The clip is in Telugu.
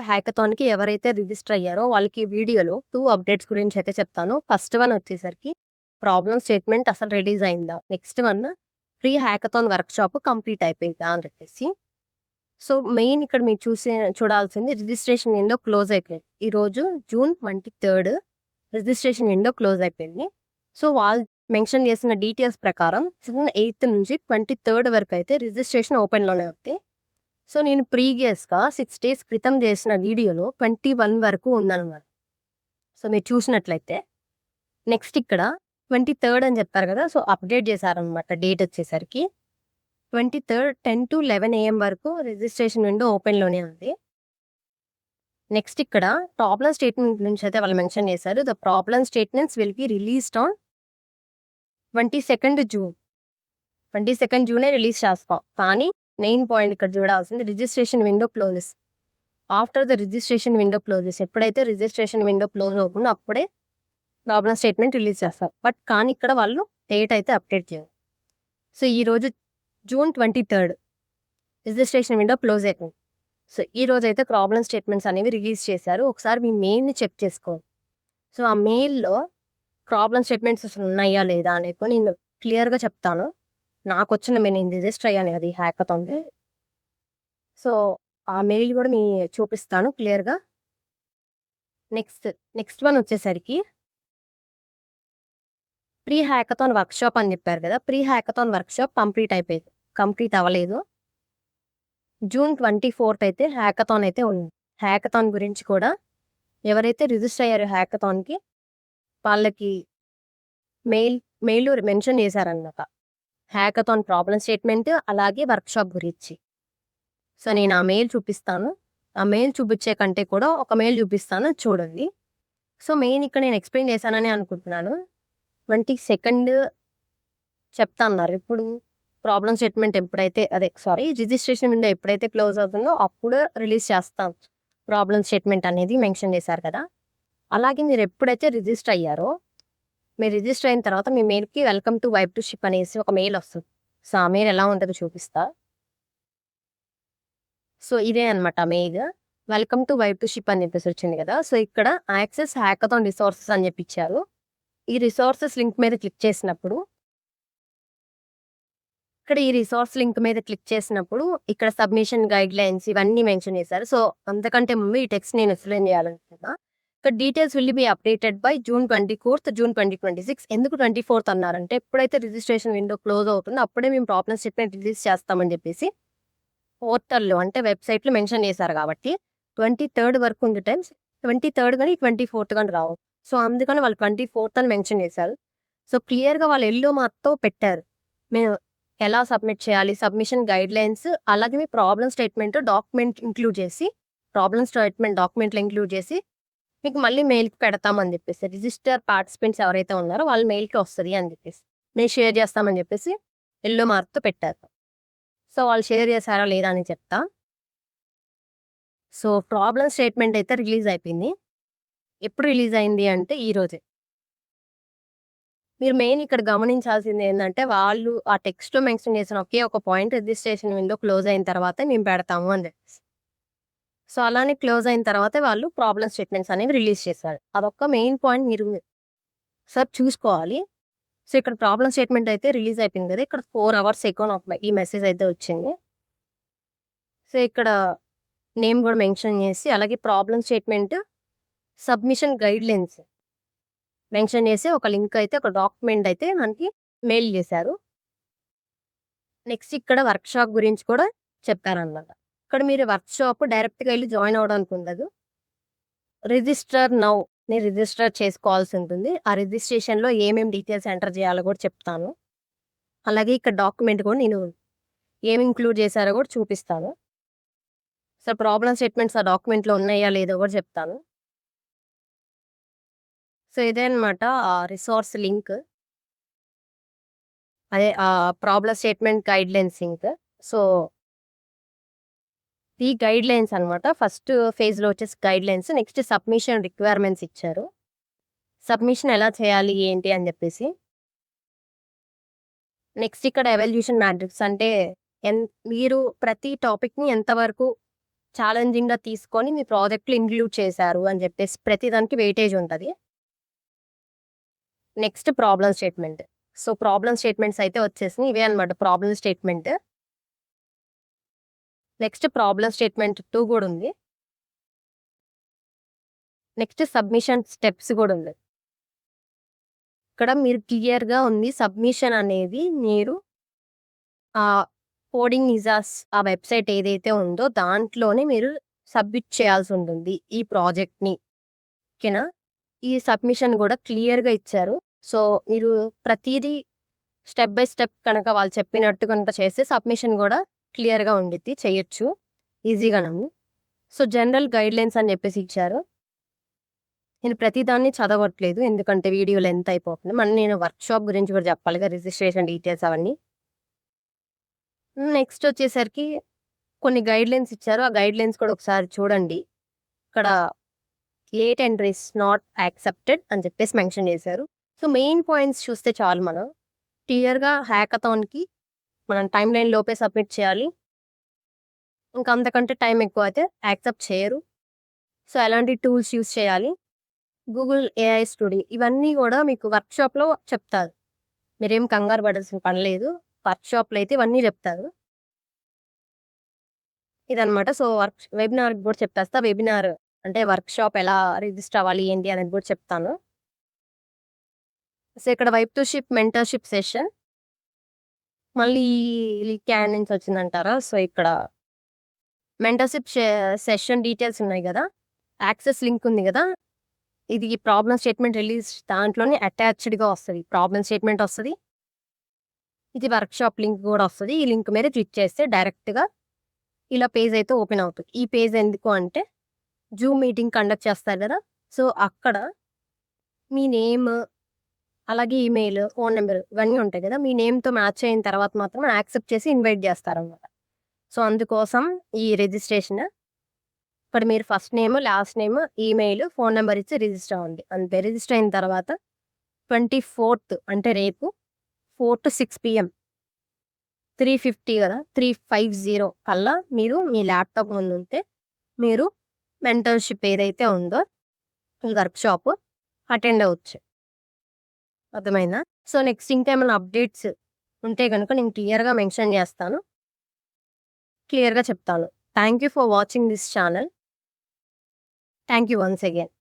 హ్యాకథాన్‌కి ఎవరైతే రిజిస్టర్ అయ్యారో వాళ్ళకి వీడియోలో 2 అప్డేట్స్ గురించి అయితే చెప్తాను. ఫస్ట్ వన్ వచ్చేసరికి ప్రాబ్లమ్ స్టేట్మెంట్ అసలు రిలీజ్ అయిందా? Next one pre hackathon workshop complete అయిపోయిందా అని చెప్పేసి. సో, మెయిన్ ఇక్కడ మీరు చూడాల్సింది రిజిస్ట్రేషన్ విండో క్లోజ్ అయిపోయింది. ఈరోజు జూన్ 23 రిజిస్ట్రేషన్ విండో క్లోజ్ అయిపోయింది. సో, వాళ్ళు మెన్షన్ చేసిన డీటెయిల్స్ ప్రకారం జూన్ 8 నుంచి 23 వరకు అయితే రిజిస్ట్రేషన్ ఓపెన్‌లోనే ఉంది. సో, నేను ప్రీవియస్‌గా 6 డేస్ క్రితం చేసిన వీడియోలో 21 వరకు ఉందనమాట. సో, మీరు చూసినట్లయితే నెక్స్ట్ ఇక్కడ 23 అని చెప్పారు కదా! సో, అప్డేట్ చేశారనమాట డేట్ వచ్చేసరికి. 23 10-11 AM వరకు రిజిస్ట్రేషన్ విండో ఓపెన్‌లోనే ఉంది. నెక్స్ట్ ఇక్కడ ప్రాబ్లమ్ స్టేట్మెంట్ గురించి అయితే వాళ్ళు మెన్షన్ చేశారు. The problem statements will be released on 22 June. 22 జూనే రిలీజ్ చేస్తాం. కానీ మెయిన్ పాయింట్ ఇక్కడ చూడాల్సింది registration window closes. After the registration window closes ఎప్పుడైతే రిజిస్ట్రేషన్ విండో క్లోజ్ అవుతుందో అప్పుడే ప్రాబ్లమ్ స్టేట్మెంట్ రిలీజ్ చేస్తారు. బట్ కానీ ఇక్కడ వాళ్ళు డేట్ అయితే అప్డేట్ చేయరు. సో, ఈరోజు జూన్ 23 రిజిస్ట్రేషన్ విండో క్లోజ్ అయిపోయింది. సో, ఈరోజు అయితే ప్రాబ్లమ్ స్టేట్మెంట్స్ అనేవి రిలీజ్ చేశారు. ఒకసారి మీ మెయిల్‌ని చెక్ చేసుకోండి. సో, ఆ మెయిల్‌లో ప్రాబ్లమ్ స్టేట్మెంట్స్ అసలు ఉన్నాయా లేదా అనేది నేను క్లియర్‌గా చెప్తాను. నాకొచ్చిన నేను రిజిస్టర్ అయ్యాను అది హ్యాకథాన్‌కి. సో, ఆ మెయిల్ కూడా చూపిస్తాను క్లియర్‌గా. నెక్స్ట్ వన్ వచ్చేసరికి ప్రీ హ్యాకథాన్ వర్క్‌షాప్ అని చెప్పారు కదా! ప్రీ హ్యాకథాన్ వర్క్‌షాప్ కంప్లీట్ అయిపోయింది. కంప్లీట్ అవ్వలేదు. జూన్ 24 అయితే హ్యాకథాన్ అయితే ఉంది. హ్యాకథాన్ గురించి కూడా ఎవరైతే రిజిస్టర్ అయ్యారో హ్యాకథాన్‌కి వాళ్ళకి మెయిల్‌లో మెన్షన్ చేశారన్నమాట. హ్యాకథాన్ ప్రాబ్లమ్ స్టేట్మెంట్ అలాగే వర్క్‌షాప్ గురించి. సో, నేను ఆ మెయిల్ చూపిస్తాను. ఆ మెయిల్ చూపించే కంటే కూడా ఒక మెయిల్ చూపిస్తాను చూడండి. సో, మెయిన్ ఇక్కడ నేను ఎక్స్‌ప్లెయిన్ చేశానని అనుకుంటున్నాను. 22 చెప్తా అన్నారు. ఇప్పుడు ప్రాబ్లమ్ స్టేట్మెంట్ రిజిస్ట్రేషన్ విండో ఎప్పుడైతే క్లోజ్ అవుతుందో అప్పుడు రిలీజ్ చేస్తాం. ప్రాబ్లమ్ స్టేట్మెంట్ అనేది మెన్షన్ చేశారు కదా! అలాగే మీరు ఎప్పుడైతే రిజిస్టర్ అయ్యారో మీరు రిజిస్టర్ అయిన తర్వాత మీ మెయిల్‌కి welcome to vibe to ship అనేసి ఒక మెయిల్ వస్తుంది. సో, ఆ మెయిల్ ఎలా ఉంటదో చూపిస్తా. సో, ఇదే అనమాట mail. Welcome to vibe to ship అని చెప్పేసి వచ్చింది కదా! సో, ఇక్కడ యాక్సెస్ హ్యాకథాన్ రిసోర్సెస్ అని చెప్పి ఇచ్చారు. ఈ రిసోర్సెస్ లింక్ మీద క్లిక్ చేసినప్పుడు ఇక్కడ సబ్మిషన్ గైడ్‌లైన్స్ ఇవన్నీ మెన్షన్ చేశారు. సో, అంతకంటే ముందు ఈ టెక్స్ట్ నేను ఎక్స్‌ప్లెయిన్ చేయాలనుకుంటున్నా. ఇక్కడ details will be updated by June 24th, June 2026. ఎందుకు 24th అన్నారంటే ఎప్పుడైతే రిజిస్ట్రేషన్ విండో క్లోజ్ అవుతుందో అప్పుడే మేము ప్రాబ్లమ్ స్టేట్మెంట్ రిలీజ్ చేస్తామని చెప్పేసి పోర్టల్‌లో అంటే వెబ్‌సైట్‌లో మెన్షన్ చేశారు కాబట్టి 23 వరకు ఉంది టైమ్స్. 23 గాని 24th గాని రావు. సో, అందుకని వాళ్ళు 24th అని మెన్షన్ చేశారు. సో, క్లియర్‌గా వాళ్ళు యెల్లో మార్క్‌తో పెట్టారు. మేము ఎలా సబ్మిట్ చేయాలి, సబ్మిషన్ గైడ్‌లైన్స్ అలాగే మీ ప్రాబ్లమ్ స్టేట్మెంట్ డాక్యుమెంట్‌లో ఇంక్లూడ్ చేసి మీకు మళ్ళీ మెయిల్‌కి పెడతామని చెప్పేసి రిజిస్టర్ పార్టిసిపెంట్స్ ఎవరైతే ఉన్నారో వాళ్ళ మెయిల్‌కి వస్తది అని చెప్పేసి. మేము షేర్ చేస్తామని చెప్పేసి యెల్లో మార్క్‌తో పెట్టారు. సో, వాళ్ళు షేర్ చేశారా లేదా అని చెప్తా. సో, ప్రాబ్లమ్ స్టేట్మెంట్ అయితే రిలీజ్ అయిపోయింది. ఎప్పుడు రిలీజ్ అయింది అంటే ఈరోజే. మీరు మెయిన్ ఇక్కడ గమనించాల్సింది ఏందంటే వాళ్ళు ఆ టెక్స్ట్‌లో మెన్షన్ చేసిన ఒకే ఒక పాయింట్ రిజిస్ట్రేషన్ విండో క్లోజ్ అయిన తర్వాత మేము పెడతాము అని చెప్పేసి. సో, అలానే క్లోజ్ అయిన తర్వాతే వాళ్ళు ప్రాబ్లమ్ స్టేట్మెంట్స్ అనేవి రిలీజ్ చేశారు. అదొక్క మెయిన్ పాయింట్ మీరు ఒకసారి చూసుకోవాలి. సో, ఇక్కడ ప్రాబ్లమ్ స్టేట్మెంట్ అయితే రిలీజ్ అయిపోయింది కదా! ఇక్కడ 4 అవర్స్ ఎగో నాకు ఈ మెసేజ్ అయితే వచ్చింది. సో, ఇక్కడ నేమ్ కూడా మెన్షన్ చేసి అలాగే problem statement submission guidelines mention చేసి ఒక లింక్ అయితే ఒక డాక్యుమెంట్ అయితే మనకి మెయిల్ చేశారు. నెక్స్ట్ ఇక్కడ వర్క్‌షాప్ గురించి కూడా చెప్పారన్నమాట. ఇక్కడ మీరు వర్క్‌షాప్ డైరెక్ట్‌గా వెళ్లి జాయిన్ అవ్వడానికి ఉండదు. రిజిస్టర్ నౌ మీరు రిజిస్టర్ చేసుకోవాల్సి ఉంటుంది. ఆ రిజిస్ట్రేషన్‌లో ఏమేం డీటెయిల్స్ ఎంటర్ చేయాలో కూడా చెప్తాను. అలాగే ఇక్కడ డాక్యుమెంట్ కూడా నేను ఏమి ఇంక్లూడ్ చేశారో కూడా చూపిస్తాను. సో, ప్రాబ్లమ్ స్టేట్మెంట్స్ ఆ డాక్యుమెంట్‌లో ఉన్నాయా లేదో కూడా చెప్తాను. సో, ఇదే అన్నమాట ఆ రిసోర్స్ లింక్. అదే problem statement guidelines link. So, ఈ గైడ్‌లైన్స్ అన్నమాట. ఫస్ట్ ఫేజ్‌లో వచ్చేసి గైడ్‌లైన్స్. నెక్స్ట్ సబ్మిషన్ రిక్వైర్మెంట్స్ ఇచ్చారు. సబ్మిషన్ ఎలా చేయాలి ఏంటి అని చెప్పేసి. నెక్స్ట్ ఇక్కడ ఎవాల్యుయేషన్ మ్యాట్రిక్స్ అంటే మీరు ప్రతి టాపిక్‌ని ఎంతవరకు ఛాలెంజింగ్‌గా తీసుకొని మీ ప్రాజెక్ట్‌లో ఇంక్లూడ్ చేశారు అని చెప్పేసి ప్రతి దానికి వెయిటేజ్ ఉంటది. Next problem statement. So, problem statements అయితే వచ్చేసినాయి. ఇవే అన్నమాట problem statement. Next problem statement 2 కూడా ఉంది. నెక్స్ట్ సబ్మిషన్ స్టెప్స్ కూడా ఉంది. ఇక్కడ మీరు క్లియర్‌గా ఉంది సబ్మిషన్ అనేది మీరు కోడింగ్ నిజాస్ ఆ వెబ్‌సైట్ ఏదైతే ఉందో దాంట్లోనే మీరు సబ్మిట్ చేయాల్సి ఉంటుంది ఈ ప్రాజెక్ట్‌ని. ఓకేనా? ఈ సబ్మిషన్ కూడా క్లియర్‌గా ఇచ్చారు. సో, మీరు ప్రతీదీ స్టెప్ బై స్టెప్ కనుక వాళ్ళు చెప్పినట్టు కనుక చేస్తే సబ్మిషన్ కూడా క్లియర్‌గా ఉండిద్ది. చేయొచ్చు ఈజీగాను. సో, జనరల్ గైడ్‌లైన్స్ అని చెప్పేసి ఇచ్చారు. నేను ప్రతిదాన్ని చదవట్లేదు. ఎందుకంటే వీడియో లెంత్ అయిపోతుంది. మళ్ళీ నేను వర్క్‌షాప్ గురించి కూడా చెప్పాలిగా, రిజిస్ట్రేషన్ డీటెయిల్స్ అవన్నీ. నెక్స్ట్ వచ్చేసరికి కొన్ని గైడ్‌లైన్స్ ఇచ్చారు. ఆ గైడ్‌లైన్స్ కూడా ఒకసారి చూడండి. ఇక్కడ లేట్ ఎంట్రీస్ నాట్ యాక్సెప్టెడ్ అని చెప్పేసి మెన్షన్ చేశారు. సో, మెయిన్ పాయింట్స్ చూస్తే చాలు మనం. క్లియర్‌గా హ్యాకథాన్‌కి మనం టైమ్ లైన్ లోపే సబ్మిట్ చేయాలి. ఇంకా అంతకంటే టైం ఎక్కువ అయితే యాక్సెప్ట్ చేయరు. సో, ఎలాంటి టూల్స్ యూజ్ చేయాలి, గూగుల్ ఏఐ స్టూడియో ఇవన్నీ కూడా మీకు వర్క్‌షాప్‌లో చెప్తారు. మీరేం కంగారు పడాల్సిన పని లేదు. వర్క్‌షాప్‌లో అయితే ఇవన్నీ చెప్తారు. ఇదనమాట. సో, వెబినార్‌కి కూడా చెప్పేస్తా. వెబినార్ అంటే వర్క్‌షాప్ ఎలా రిజిస్టర్ అవ్వాలి ఏంటి అనేది కూడా చెప్తాను. సో, ఇక్కడ వైప్ టు షిప్ మెంటర్‌షిప్ సెషన్. మళ్ళీ క్యాన్ నుంచి వచ్చిందంటారా? సో, ఇక్కడ మెంటర్‌షిప్ సెషన్ డీటెయిల్స్ ఉన్నాయి గదా! యాక్సెస్ లింక్ ఉంది గదా! ఇది ప్రాబ్లమ్ స్టేట్మెంట్ రిలీజ్ దాంట్లోనే అటాచ్డ్‌గా వస్తది. ప్రాబ్లమ్ స్టేట్మెంట్ వస్తది. ఇది వర్క్‌షాప్ లింక్ కూడా వస్తది. ఈ లింక్ మీద క్లిక్ చేస్తే డైరెక్ట్‌గా ఇలా పేజ్ అయితే ఓపెన్ అవుతది. ఈ పేజ్ ఎందుకు అంటే జూమ్ మీటింగ్ కండక్ట్ చేస్తారు గదా! సో, అక్కడ మీ నేమ్, అలాగే ఈమెయిల్, ఫోన్ నంబర్ ఇవన్నీ ఉంటాయి గదా! మీ నేమ్‌తో మ్యాచ్ అయిన తర్వాత మాత్రం యాక్సెప్ట్ చేసి ఇన్వైట్ చేస్తారనమాట. సో, అందుకోసం ఈ రిజిస్ట్రేషన్. ఇక్కడ మీరు first name, last name, email, phone number ఇచ్చి రిజిస్టర్ అవ్వండి. అంతే. రిజిస్టర్ అయిన తర్వాత 24థ్ అంటే రేపు 4-6 PM 3:50 కదా! 3:50 కల్లా మీరు మీ ల్యాప్‌టాప్ ముందుంటే మీరు మెంటర్‌షిప్ ఏదైతే ఉందో ఈ వర్క్‌షాప్ అటెండ్ అవ్వచ్చు. అర్థమైందా? సో, నెక్స్ట్ ఇంకేమైనా అప్డేట్స్ ఉంటే గనుక నేను క్లియర్‌గా మెన్షన్ చేస్తాను. క్లియర్‌గా చెప్తాను. Thank you for watching this channel. Thank you once again.